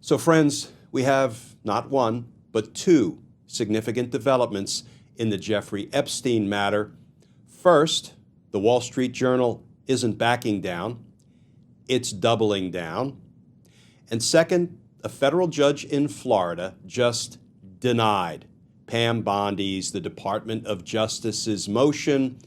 So friends, we have not one, but two significant developments in the Jeffrey Epstein matter. First, the Wall Street Journal isn't backing down, it's doubling down. And second, a federal judge in Florida just denied Pam Bondi's, the Department of Justice's motion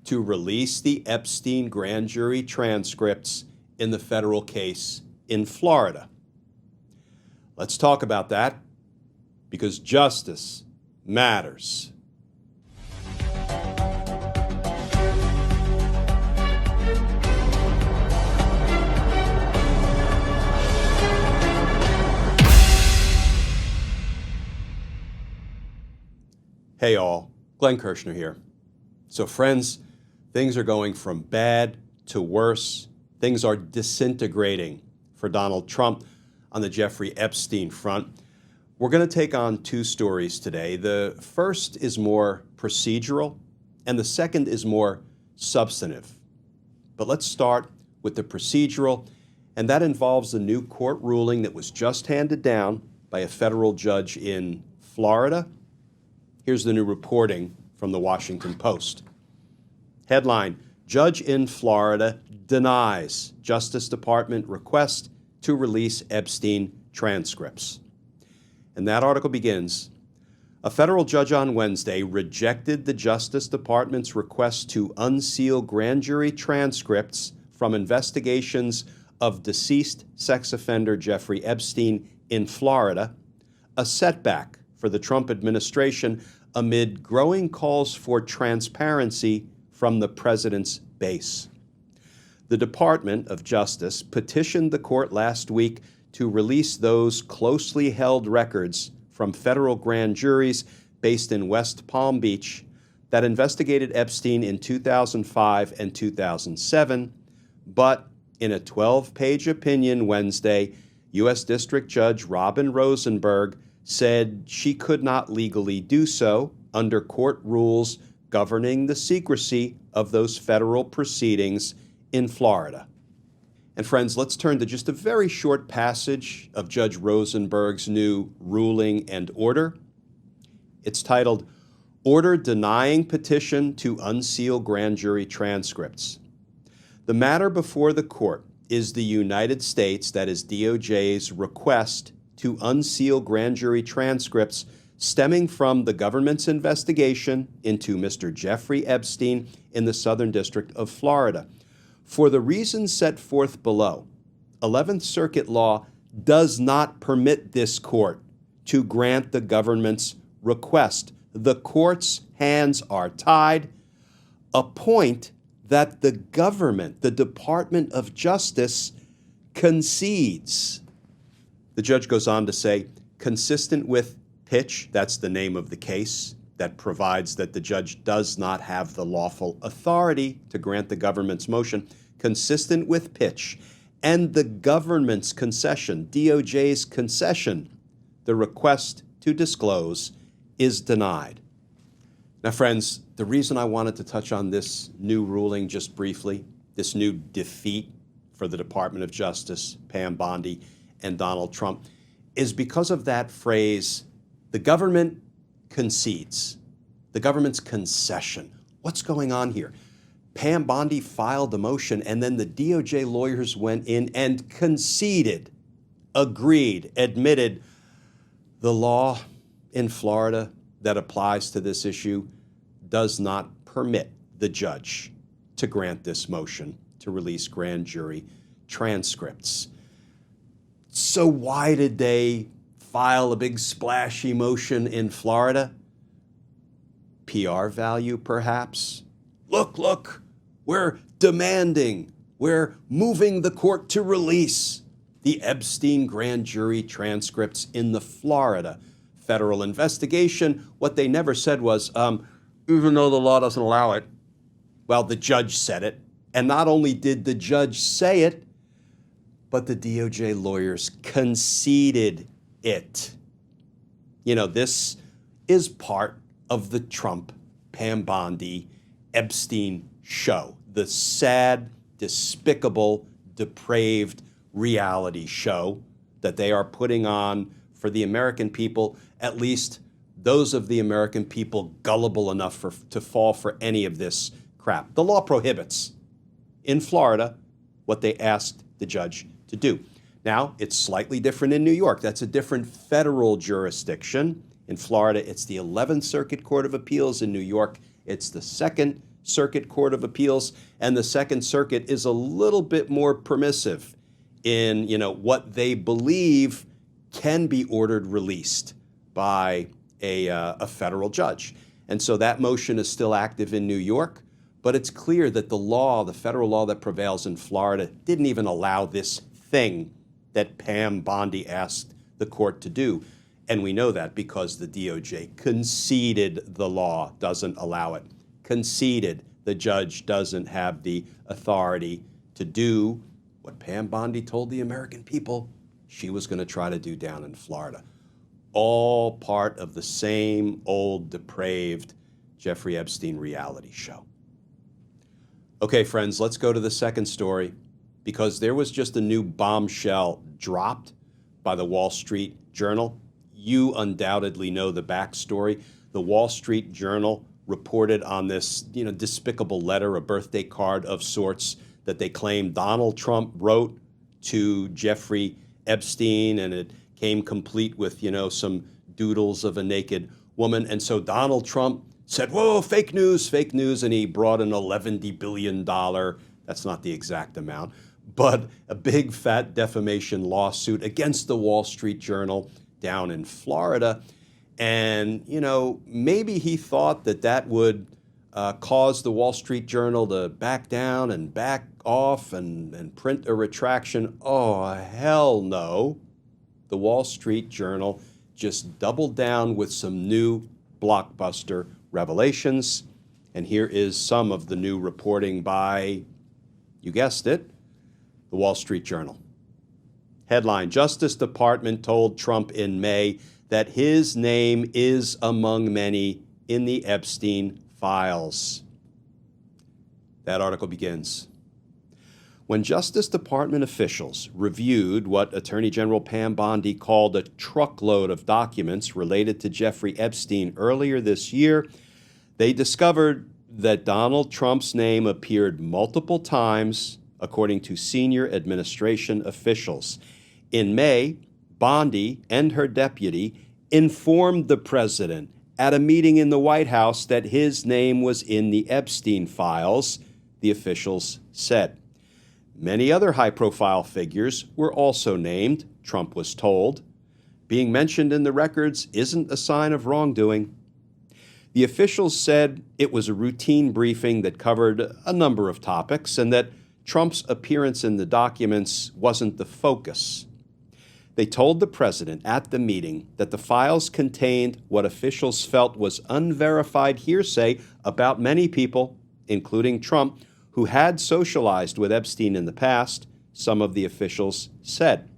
to release the Epstein grand jury transcripts in the federal case in Florida. Let's talk about that, because justice matters. Hey all, Glenn Kirshner here. So friends, things are going from bad to worse. Things are disintegrating for Donald Trump on the Jeffrey Epstein front. We're going to take on two stories today. The first is more procedural, and the second is more substantive. But let's start with the procedural, and that involves a new court ruling that was just handed down by a federal judge in Florida. Here's the new reporting from the Washington Post. Headline, Judge in Florida denies Justice Department request to release Epstein transcripts. And that article begins, a federal judge on Wednesday rejected the Justice Department's request to unseal grand jury transcripts from investigations of deceased sex offender Jeffrey Epstein in Florida, a setback for the Trump administration amid growing calls for transparency from the president's base. The Department of Justice petitioned the court last week to release those closely held records from federal grand juries based in West Palm Beach that investigated Epstein in 2005 and 2007, but in a 12-page opinion Wednesday, U.S. District Judge Robin Rosenberg said she could not legally do so under court rules governing the secrecy of those federal proceedings in Florida. And friends, let's turn to just a very short passage of Judge Rosenberg's new ruling and order. It's titled, Order Denying Petition to Unseal Grand Jury Transcripts. The matter before the court is the United States, that is DOJ's, request to unseal grand jury transcripts stemming from the government's investigation into Mr. Jeffrey Epstein in the Southern District of Florida. For the reasons set forth below, 11th Circuit law does not permit this court to grant the government's request. The court's hands are tied, a point that the government, the Department of Justice, concedes. The judge goes on to say, consistent with Pitch, that's the name of the case, that provides that the judge does not have the lawful authority to grant the government's motion, consistent with Pitch and the government's concession, DOJ's concession, the request to disclose is denied. Now, friends, the reason I wanted to touch on this new ruling just briefly, this new defeat for the Department of Justice, Pam Bondi, and Donald Trump, is because of that phrase, the government concedes, the government's concession. What's going on here? Pam Bondi filed the motion, and then the DOJ lawyers went in and conceded, agreed, admitted the law in Florida that applies to this issue does not permit the judge to grant this motion to release grand jury transcripts. So why did they file a big splashy motion in Florida? PR value, perhaps? Look, we're demanding, we're moving the court to release the Epstein grand jury transcripts in the Florida federal investigation. What they never said was, even though the law doesn't allow it, well, the judge said it. And not only did the judge say it, but the DOJ lawyers conceded it. You know, this is part of the Trump, Pam Bondi, Epstein show, the sad, despicable, depraved reality show that they are putting on for the American people, at least those of the American people gullible enough to fall for any of this crap. The law prohibits, in Florida, what they asked the judge to do. Now, it's slightly different in New York. That's a different federal jurisdiction. In Florida, it's the 11th Circuit Court of Appeals. In New York, it's the 2nd Circuit Court of Appeals. And the 2nd Circuit is a little bit more permissive in, what they believe can be ordered released by a federal judge. And so that motion is still active in New York, but it's clear that the federal law that prevails in Florida didn't even allow this thing that Pam Bondi asked the court to do. And we know that because the DOJ conceded the law doesn't allow it. Conceded the judge doesn't have the authority to do what Pam Bondi told the American people she was going to try to do down in Florida. All part of the same old depraved Jeffrey Epstein reality show. Okay, friends, let's go to the second story, because there was just a new bombshell dropped by the Wall Street Journal. You undoubtedly know the backstory. The Wall Street Journal reported on this, despicable letter, a birthday card of sorts that they claim Donald Trump wrote to Jeffrey Epstein, and it came complete with, some doodles of a naked woman. And so Donald Trump said, whoa, fake news, and he brought an $11 billion, that's not the exact amount, but a big fat defamation lawsuit against the Wall Street Journal down in Florida. And, maybe he thought that would cause the Wall Street Journal to back down and back off and print a retraction. Oh, hell no. The Wall Street Journal just doubled down with some new blockbuster revelations. And here is some of the new reporting by, you guessed it, the Wall Street Journal. Headline: Justice Department told Trump in May that his name is among many in the Epstein files. That article begins: when Justice Department officials reviewed what Attorney General Pam Bondi called a truckload of documents related to Jeffrey Epstein earlier this year, they discovered that Donald Trump's name appeared multiple times, according to senior administration officials. In May, Bondi and her deputy informed the president at a meeting in the White House that his name was in the Epstein files, the officials said. Many other high-profile figures were also named, Trump was told. Being mentioned in the records isn't a sign of wrongdoing. The officials said it was a routine briefing that covered a number of topics and that Trump's appearance in the documents wasn't the focus. They told the president at the meeting that the files contained what officials felt was unverified hearsay about many people, including Trump, who had socialized with Epstein in the past, some of the officials said.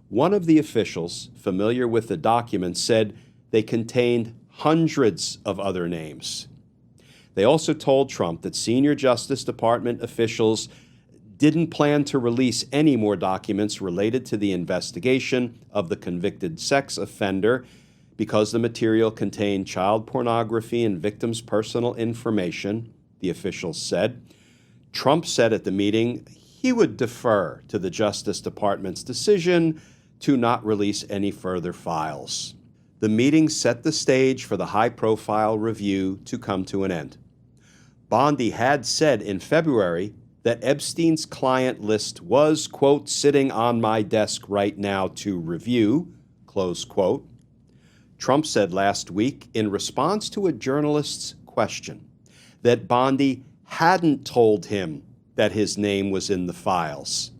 One of the officials familiar with the documents said they contained hundreds of other names. They also told Trump that senior Justice Department officials didn't plan to release any more documents related to the investigation of the convicted sex offender because the material contained child pornography and victims' personal information, the officials said. Trump said at the meeting he would defer to the Justice Department's decision to not release any further files. The meeting set the stage for the high-profile review to come to an end. Bondi had said in February that Epstein's client list was, quote, sitting on my desk right now to review, close quote. Trump said last week in response to a journalist's question that Bondi hadn't told him that his name was in the files.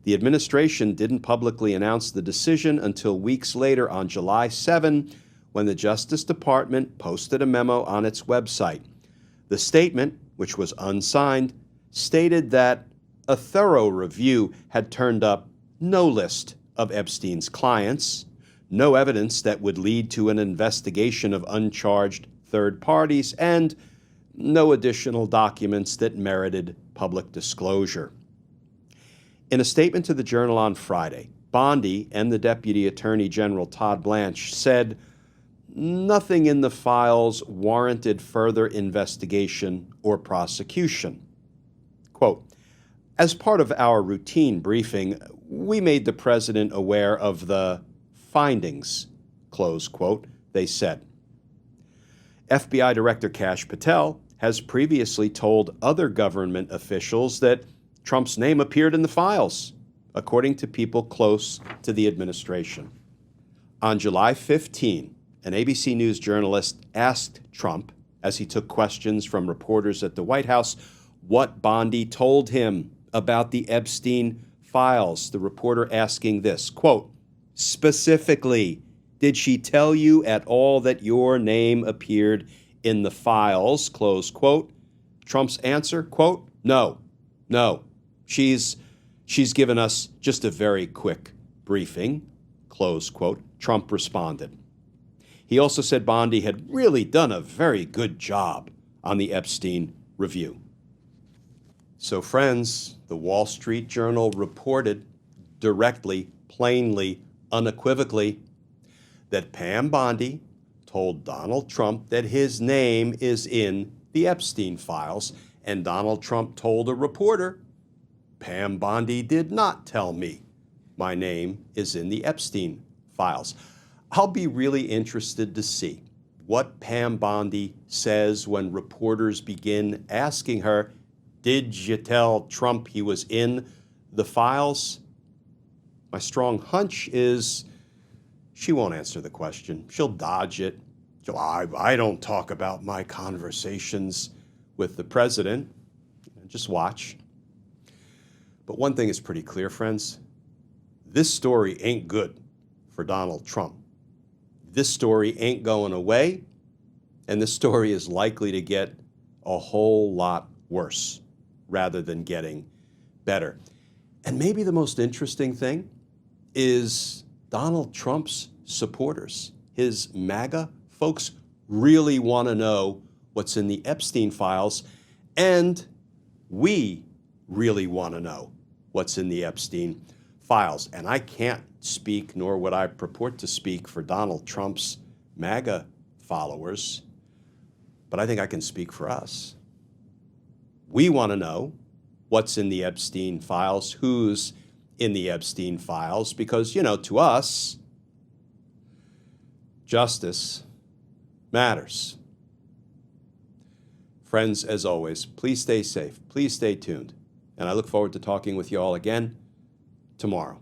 The administration didn't publicly announce the decision until weeks later on July 7, when the Justice Department posted a memo on its website. The statement, which was unsigned, stated that a thorough review had turned up no list of Epstein's clients, no evidence that would lead to an investigation of uncharged third parties, and no additional documents that merited public disclosure. In a statement to the Journal on Friday, Bondi and the Deputy Attorney General Todd Blanche said nothing in the files warranted further investigation or prosecution. Quote, as part of our routine briefing, we made the president aware of the findings, close quote, they said. FBI Director Kash Patel has previously told other government officials that Trump's name appeared in the files, according to people close to the administration. On July 15, an ABC News journalist asked Trump, as he took questions from reporters at the White House, what Bondi told him about the Epstein files. The reporter asking this, quote, specifically, did she tell you at all that your name appeared in the files, close quote? Trump's answer, quote, no. She's given us just a very quick briefing, close quote. Trump responded. He also said Bondi had really done a very good job on the Epstein review. So friends, the Wall Street Journal reported directly, plainly, unequivocally that Pam Bondi told Donald Trump that his name is in the Epstein files, and Donald Trump told a reporter, Pam Bondi did not tell me my name is in the Epstein files. I'll be really interested to see what Pam Bondi says when reporters begin asking her, did you tell Trump he was in the files? My strong hunch is she won't answer the question. She'll dodge it. I don't talk about my conversations with the president. Just watch. But one thing is pretty clear, friends. This story ain't good for Donald Trump. This story ain't going away, and this story is likely to get a whole lot worse rather than getting better. And maybe the most interesting thing is Donald Trump's supporters, his MAGA folks, really want to know what's in the Epstein files, and we really want to know what's in the Epstein files. And I can't speak, nor would I purport to speak for Donald Trump's MAGA followers, but I think I can speak for us. We want to know what's in the Epstein files, who's in the Epstein files, because, to us, justice matters. Friends, as always, please stay safe. Please stay tuned. And I look forward to talking with you all again tomorrow.